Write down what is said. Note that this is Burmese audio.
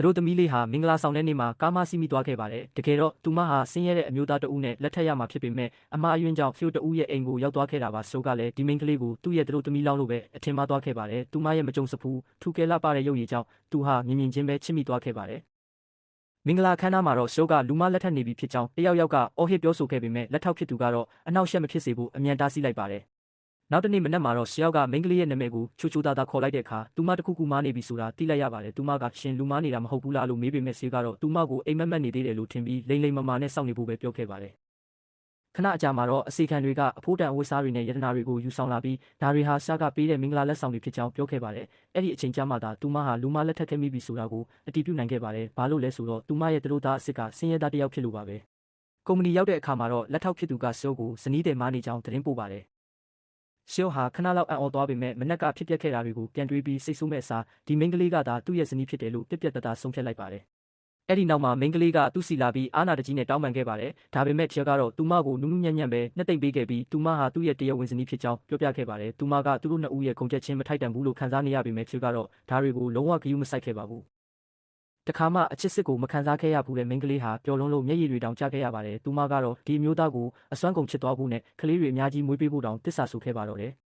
သူတို့သမီးလေးဟာမင်္ဂလာဆောင်တဲ့နေ့မှာကားမစီးမိသွားခဲ့ပါတယ်။တကယ်တော့သူမဟာဆင်းရဲတဲ့အမျိုးသားတဦးနဲ့လက်ထပ်ရမှာဖြစ်ပေမဲ့အမှားအယွင်းကြောင့်ဖျို့တဦးရဲ့အိမ်ကိုရောက်သွားခဲ့တာပါ။ဆိုကလည်းဒီမိန်းကလေးကိုသူ့ရဲ့သူတို့သမီးလောင်းလို့ပဲအထင်မှားသွားခဲ့ပါတယ်။သူမရဲ့မကြုံစဖူးထူကဲလှပတဲ့ရုပ်ရည်ကြောင့်သူဟာမြင်မြင်ချင်းပဲချစ်မိသွားခဲ့ပါတယ်။မင်္ဂလာအခမ်းအနားမှာတော့ရှိုးကလူမလက်ထပ်နေပြီဖြစ်ကြောင်းတယောက်ယောက်ကအော်ဟစ်ပြောဆိုခဲ့ပေမဲ့လက်ထောက်ဖြစ်သူကတော့အနှောက်အယှက်မဖြစ်စေဖို့အမြန်တားဆီးလိုက်ပါတယ်။နောက်တနေ့မနက်မှာတော့ရှောက်ကမိန်းကလေးရဲ့နာမည်ကိုချိုချိုသားသားခေါ်လိုက်တဲ့အခါသူမတခုခုမားနေပြီဆိုတာသိလိုက်ရပါတယ်။သူမကရှင်လူမားနေတာမဟုတ်ဘူးလားလို့မေးပေမဲ့ရှေကတော့သူမကိုအိမ်မက်မက်နေသေးတယ်လို့ထင်ပြီးလိမ့်လိမ့်မမာနဲ့စောင့်နေဖို့ပဲပြောခဲ့ပါတယ်။ခဏအကြာမှာတော့အစီခံတွေကအဖိုးတန်အဝတ်စားတွေနဲ့ယတနာတွေကိုယူဆောင်လာပြီးဒါတွေဟာရှားကပေးတဲ့မင်္ဂလာလက်ဆောင်တွေဖြစ်ကြောင်းပြောခဲ့ပါတယ်။အဲ့ဒီအချိန်ကြာမှသာသူမဟာလူမလက်ထပ်ခဲ့မိပြီဆိုတာကိုအတည်ပြုနိုင်ခဲ့ပါတယ်။ဘာလို့လဲဆိုတော့သူမရဲ့သူတို့သားအစ်စ်ကဆင်းရဲသားတစ်ယောက်ဖြစ်လို့ပါပဲ။ကုမ္ပဏီရောက်တဲ့အခါမှာတော့လက်ထောက်ဖြစ်သူကရှိုးကိုဇနီးတယ်မားနေကြောင်းသတင်းပို့ပါတယ်။ရှောဟာခဏလောက်အံ့ဩသွားပေမဲ့မနက်ကဖြစ်ပျက်ခဲ့တာတွေကိုပြန်တွေးပြီးစိတ်ဆိုးမဲ့အစားဒီမိန်းကလေးကသာသူ့ရဲ့ဇနီးဖြစ်တယ်လို့ပြက်ပြက်တသားဆုံးဖြတ်လိုက်ပါတယ်။အဲ့ဒီနောက်မှာမိန်းကလေးကသူ့စီလာပြီးအာနာတကြီးနဲ့တောင်းပန်ခဲ့ပါတယ်။ဒါပေမဲ့ချေကတော့သူမကိုနူးနူးညံ့ညံ့ပဲနှစ်သိမ့်ပေးခဲ့ပြီးသူမဟာသူ့ရဲ့တရားဝင်ဇနီးဖြစ်ကြောင်းပြောပြခဲ့ပါတယ်။သူမကသူတို့နှစ်ဦးရဲ့ဂုဏ်ချက်ချင်းမထိုက်တန်ဘူးလို့ခံစားနေရပေမဲ့ချေကတော့ဒါတွေကိုလုံးဝဂရုမစိုက်ခဲ့ပါဘူး။တခါမှအချစ်စစ်ကိုမခံစားခဲ့ရဘူးတဲ့မိန်းကလေးဟာပျော်လွန်းလို့မျက်ရည်တွေတောင်ကျခဲ့ရပါတယ်။သူမကတော့ဒီအမျိုးသားကိုအစွမ်းကုန်ချစ်သွားဖို့နဲ့ကလေးတွေအများကြီးမွေးပေးဖို့တောင်တစ္ဆာဆိုခဲ့ပါတော့တယ်။